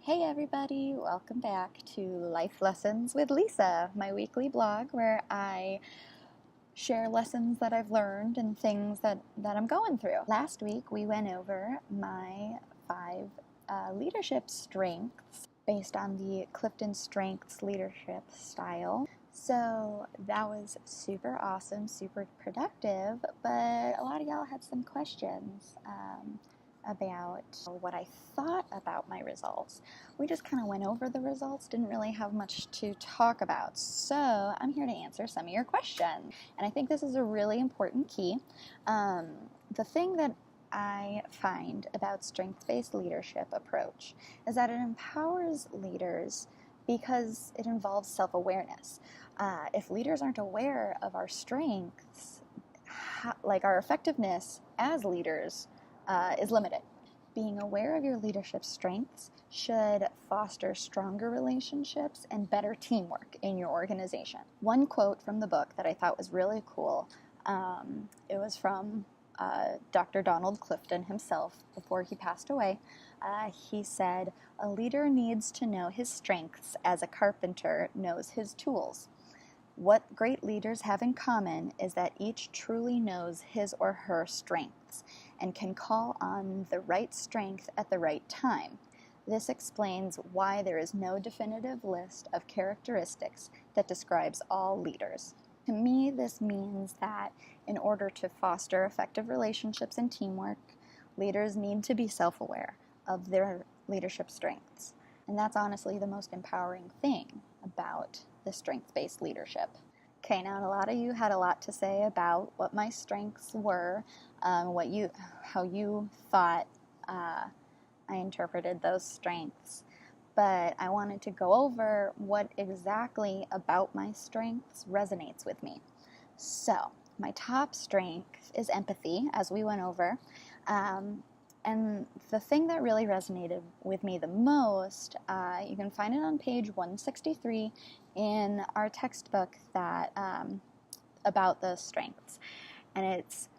Hey everybody, welcome back to Life Lessons with Lisa, my weekly blog where I share lessons that I've learned and things that I'm going through. Last week we went over my 5 leadership strengths based on the Clifton Strengths leadership style. So that was super awesome, super productive, but a lot of y'all had some questions about what I thought about my results. We just kind of went over the results, didn't really have much to talk about. So I'm here to answer some of your questions. And I think this is a really important key. The thing that I find about strength-based leadership approach is that it empowers leaders because it involves self-awareness. If leaders aren't aware of our strengths, like our effectiveness as leaders is limited. Being aware of your leadership strengths should foster stronger relationships and better teamwork in your organization. One quote from the book that I thought was really cool, it was from Dr. Donald Clifton himself before he passed away. He said, "A leader needs to know his strengths as a carpenter knows his tools. What great leaders have in common is that each truly knows his or her strengths and can call on the right strength at the right time. This explains why there is no definitive list of characteristics that describes all leaders." To me, this means that in order to foster effective relationships and teamwork, leaders need to be self-aware of their leadership strengths. And that's honestly the most empowering thing about the strength-based leadership. Okay, now a lot of you had a lot to say about what my strengths were, how you thought I interpreted those strengths. But I wanted to go over what exactly about my strengths resonates with me. So, my top strength is empathy, as we went over. And the thing that really resonated with me the most, you can find it on page 163 in our textbook that about the strengths. And it's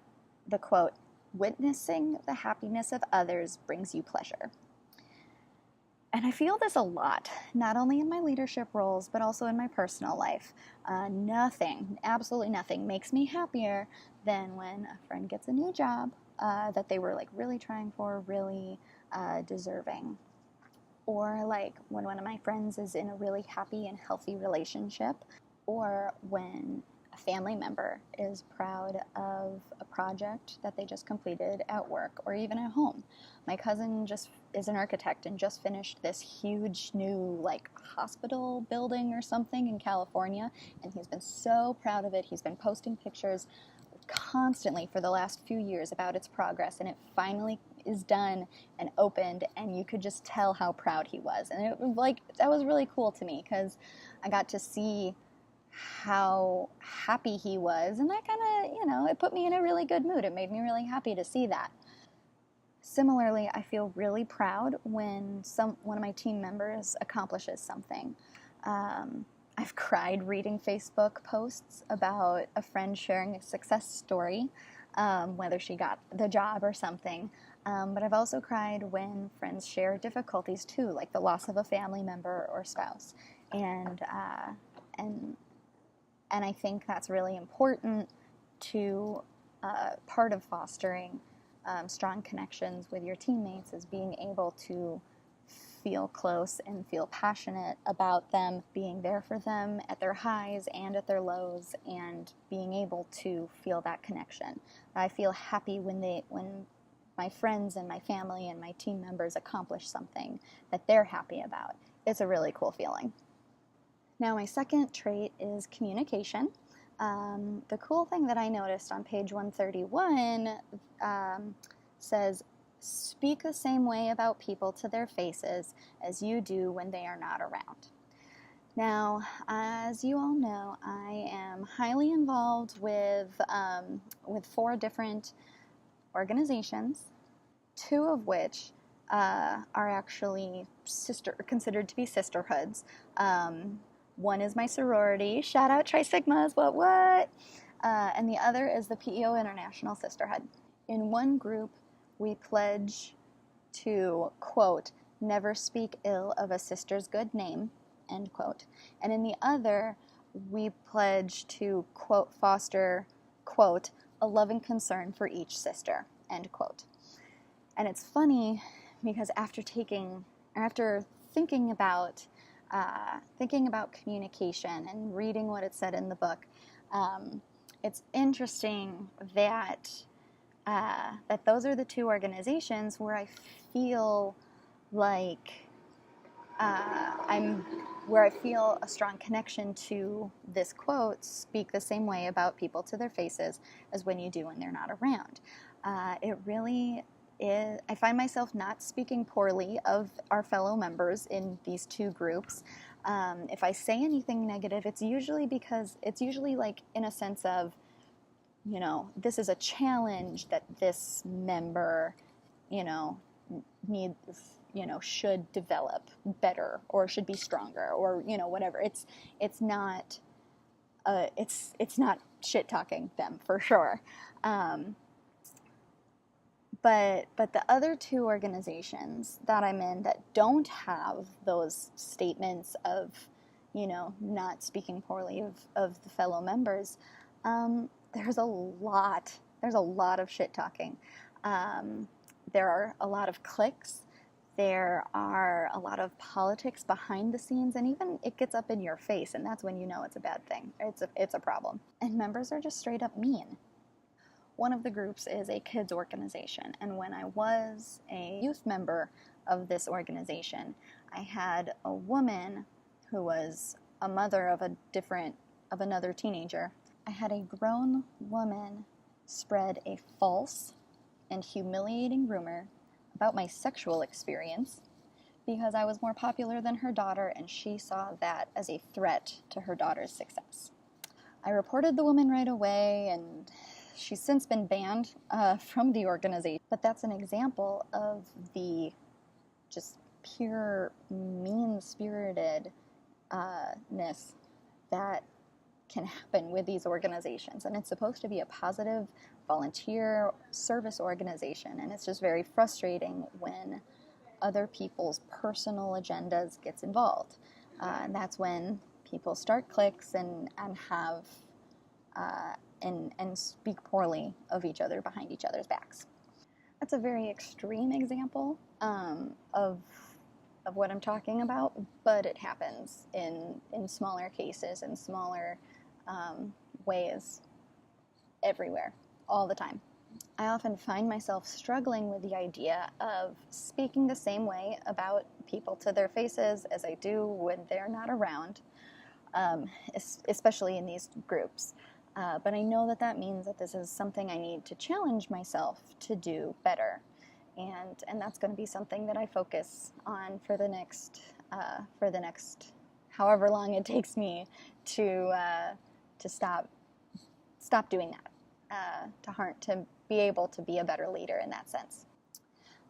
the quote, "Witnessing the happiness of others brings you pleasure." And I feel this a lot, not only in my leadership roles, but also in my personal life. Absolutely nothing makes me happier than when a friend gets a new job that they were really trying for, really deserving. Or like when one of my friends is in a really happy and healthy relationship, or when a family member is proud of a project that they just completed at work or even at home. My cousin just is an architect and just finished this huge new hospital building or something in California, and he's been so proud of it. He's been posting pictures constantly for the last few years about its progress, and it finally is done and opened, and you could just tell how proud he was. And it was that was really cool to me because I got to see how happy he was, and that kind of, it put me in a really good mood. It made me really happy to see that. Similarly, I feel really proud when one of my team members accomplishes something. I've cried reading Facebook posts about a friend sharing a success story, whether she got the job or something. But I've also cried when friends share difficulties too, like the loss of a family member or spouse. And I think that's really important to part of fostering strong connections with your teammates is being able to feel close and feel passionate about them, being there for them at their highs and at their lows, and being able to feel that connection. I feel happy when my friends and my family and my team members accomplish something that they're happy about. It's a really cool feeling. Now, my second trait is communication. The cool thing that I noticed on page 131 says, "Speak the same way about people to their faces as you do when they are not around." Now, as you all know, I am highly involved with 4 different organizations, 2 of which are actually considered to be sisterhoods. One is my sorority, shout out Tri Sigmas, what? And the other is the PEO International Sisterhood. In one group, we pledge to, quote, never speak ill of a sister's good name, end quote. And in the other, we pledge to, quote, foster, quote, a loving concern for each sister, end quote. And it's funny because after thinking about communication and reading what it said in the book, it's interesting that those are the two organizations where I feel like where I feel a strong connection to this quote, speak the same way about people to their faces as when you do when they're not around. It really is, I find myself not speaking poorly of our fellow members in these two groups. If I say anything negative, it's usually like in a sense of, this is a challenge that this member, needs, should develop better or should be stronger or, whatever. It's not shit talking them for sure. But the other two organizations that I'm in that don't have those statements of, not speaking poorly of the fellow members, there's a lot of shit talking. There are a lot of cliques. There are a lot of politics behind the scenes, and even it gets up in your face, and that's when you know it's a bad thing. It's a problem. And members are just straight up mean. One of the groups is a kids organization, and when I was a youth member of this organization, I had a woman who was a mother of another teenager. I had a grown woman spread a false and humiliating rumor about my sexual experience because I was more popular than her daughter, and she saw that as a threat to her daughter's success. I reported the woman right away, and she's since been banned from the organization. But that's an example of the just pure mean-spiritedness that can happen with these organizations. And it's supposed to be a positive volunteer service organization, and it's just very frustrating when other people's personal agendas gets involved. And that's when people start cliques and have and speak poorly of each other behind each other's backs. That's a very extreme example of what I'm talking about, but it happens in smaller cases, in smaller ways, everywhere, all the time. I often find myself struggling with the idea of speaking the same way about people to their faces as I do when they're not around, especially in these groups. But I know that means that this is something I need to challenge myself to do better. And that's going to be something that I focus on for the next however long it takes me to stop doing that, to be able to be a better leader in that sense.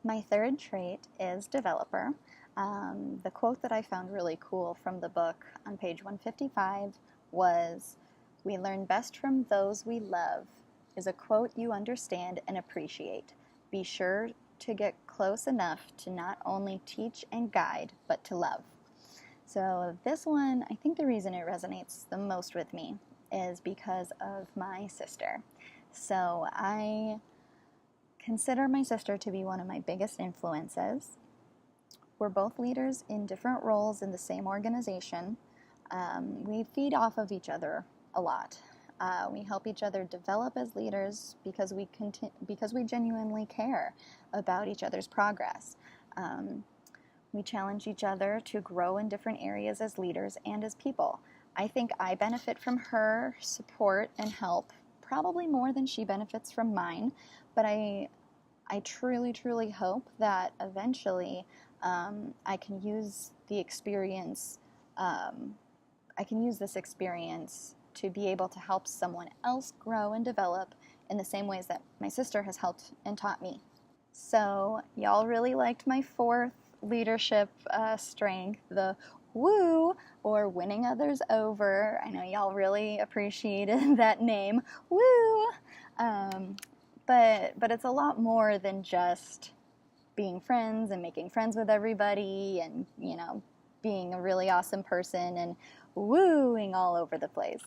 My third trait is developer. The quote that I found really cool from the book on page 155 was, "We learn best from those we love," is a quote you understand and appreciate. Be sure to get close enough to not only teach and guide, but to love. So this one, I think the reason it resonates the most with me is because of my sister. So I consider my sister to be one of my biggest influences. We're both leaders in different roles in the same organization. We feed off of each other a lot. We help each other develop as leaders because we genuinely care about each other's progress. We challenge each other to grow in different areas as leaders and as people. I think I benefit from her support and help probably more than she benefits from mine, but I truly, truly hope that eventually I can use the experience. I can use this experience to be able to help someone else grow and develop in the same ways that my sister has helped and taught me. So y'all really liked my fourth leadership strength, the woo, or winning others over. I know y'all really appreciated that name, woo. But it's a lot more than just being friends and making friends with everybody and, being a really awesome person and wooing all over the place.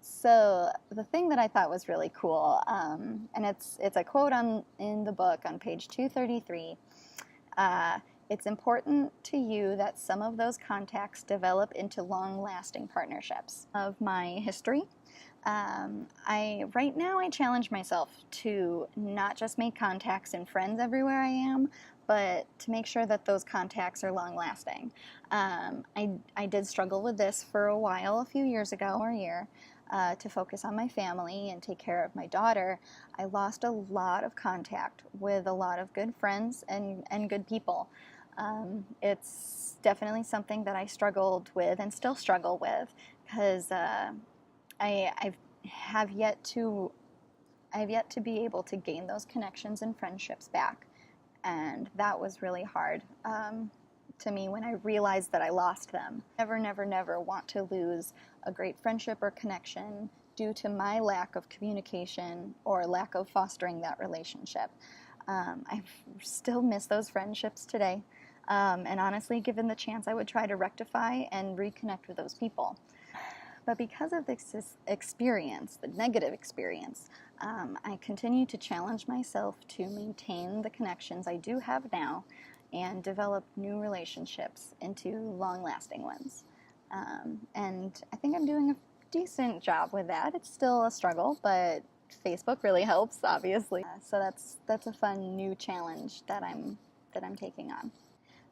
So the thing that I thought was really cool, and it's a quote in the book on page 233, it's important to you that some of those contacts develop into long-lasting partnerships. Of my history, right now I challenge myself to not just make contacts and friends everywhere I am, but to make sure that those contacts are long-lasting. I did struggle with this for a while, a few years ago, or a year, to focus on my family and take care of my daughter. I lost a lot of contact with a lot of good friends and good people. It's definitely something that I struggled with and still struggle with, because I have yet to be able to gain those connections and friendships back, and that was really hard to me when I realized that I lost them. Never, never, never want to lose a great friendship or connection due to my lack of communication or lack of fostering that relationship. I still miss those friendships today, and honestly, given the chance, I would try to rectify and reconnect with those people. But because of this experience, the negative experience, I continue to challenge myself to maintain the connections I do have now and develop new relationships into long-lasting ones. And I think I'm doing a decent job with that. It's still a struggle, but Facebook really helps, obviously. So that's a fun new challenge that I'm taking on.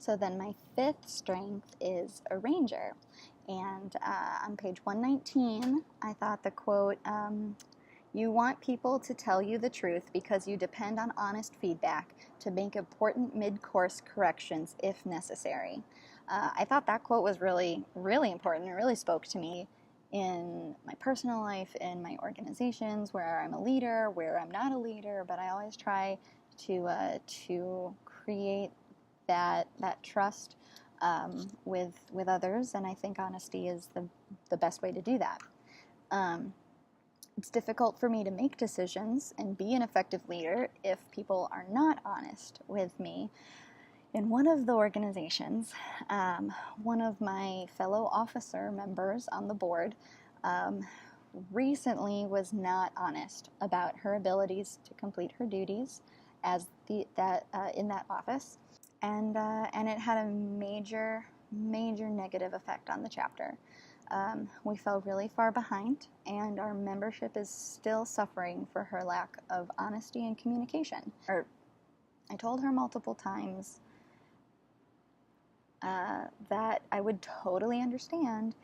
So then my fifth strength is arranger. And on page 119, I thought the quote, you want people to tell you the truth because you depend on honest feedback to make important mid-course corrections if necessary. I thought that quote was really, really important. It really spoke to me in my personal life, in my organizations, where I'm a leader, where I'm not a leader, but I always try to create that trust with others, and I think honesty is the best way to do that. It's difficult for me to make decisions and be an effective leader if people are not honest with me. In one of the organizations, one of my fellow officer members on the board recently was not honest about her abilities to complete her duties as in that office. And it had a major negative effect on the chapter. We fell really far behind, and our membership is still suffering for her lack of honesty and communication. I told her multiple times that I would totally understand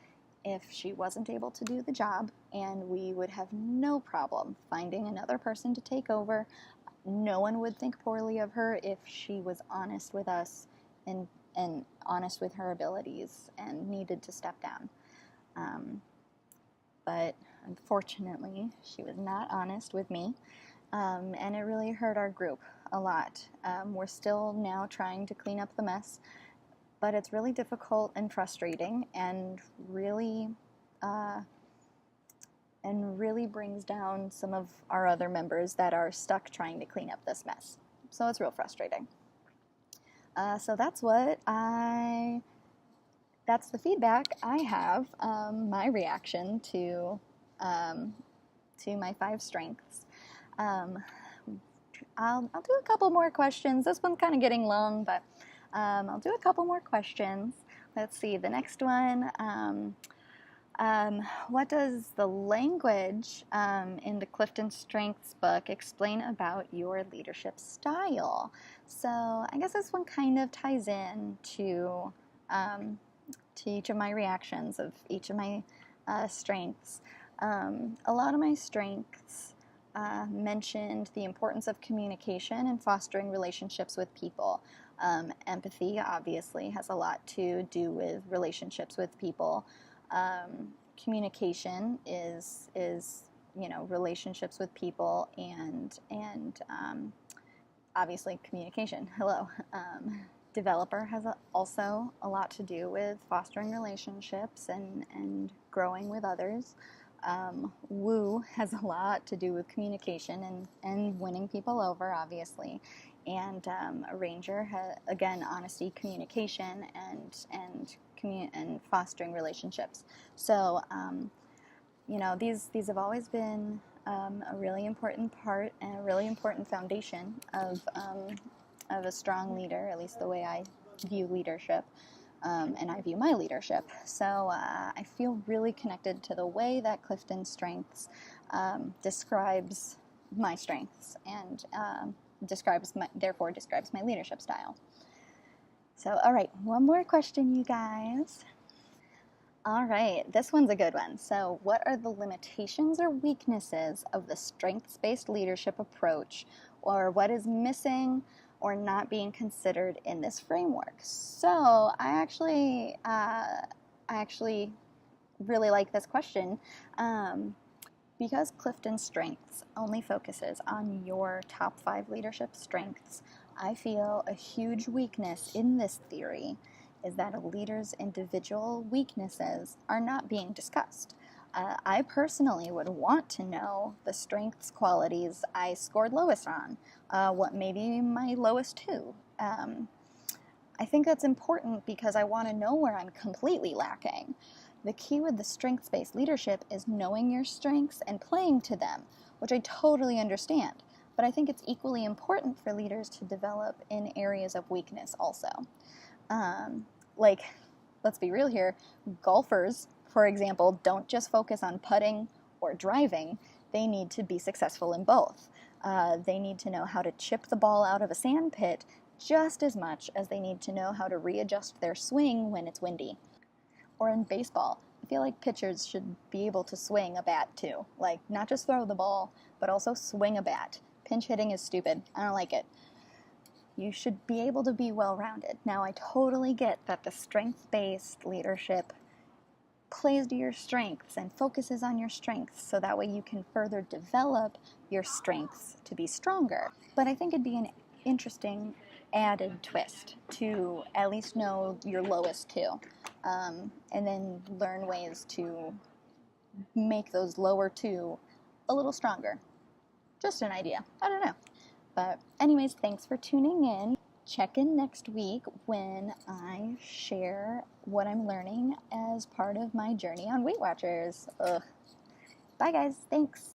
if she wasn't able to do the job, and we would have no problem finding another person to take over. No one would think poorly of her if she was honest with us and honest with her abilities and needed to step down. But unfortunately, she was not honest with me, and it really hurt our group a lot. We're still now trying to clean up the mess, but it's really difficult and frustrating and really brings down some of our other members that are stuck trying to clean up this mess. So it's real frustrating. So that's the feedback I have, my reaction to my 5 strengths. I'll do a couple more questions. This one's kind of getting long, but I'll do a couple more questions. Let's see, the next one. What does the language in the Clifton Strengths book explain about your leadership style? So I guess this one kind of ties in to each of my reactions of each of my strengths. A lot of my strengths mentioned the importance of communication and fostering relationships with people. Empathy obviously has a lot to do with relationships with people. Communication is relationships with people and obviously communication. Hello. Developer has also a lot to do with fostering relationships and growing with others. Woo has a lot to do with communication and winning people over, obviously. and a ranger again, honesty, communication, and fostering relationships. So these have always been a really important part and a really important foundation of a strong leader, at least the way I view leadership. And I view my leadership. So I feel really connected to the way that Clifton Strengths describes my strengths and therefore describes my leadership style. So, all right, one more question, you guys. All right, this one's a good one. So, what are the limitations or weaknesses of the strengths-based leadership approach, or what is missing or not being considered in this framework? So, I actually really like this question because Clifton Strengths only focuses on your top 5 leadership strengths. I feel a huge weakness in this theory is that a leader's individual weaknesses are not being discussed. I personally would want to know the strengths qualities I scored lowest on, what maybe my lowest 2. I think that's important because I want to know where I'm completely lacking. The key with the strengths-based leadership is knowing your strengths and playing to them, which I totally understand. But I think it's equally important for leaders to develop in areas of weakness also. Let's be real here, golfers, for example, don't just focus on putting or driving. They need to be successful in both. They need to know how to chip the ball out of a sand pit just as much as they need to know how to readjust their swing when it's windy. Or in baseball, I feel like pitchers should be able to swing a bat too. Like, not just throw the ball, but also swing a bat. Pinch hitting is stupid. I don't like it. You should be able to be well-rounded. Now, I totally get that the strength-based leadership plays to your strengths and focuses on your strengths so that way you can further develop your strengths to be stronger. But I think it'd be an interesting added twist to at least know your lowest 2, and then learn ways to make those lower 2 a little stronger. Just an idea. I don't know. But anyways, thanks for tuning in. Check in next week when I share what I'm learning as part of my journey on Weight Watchers. Bye guys. Thanks.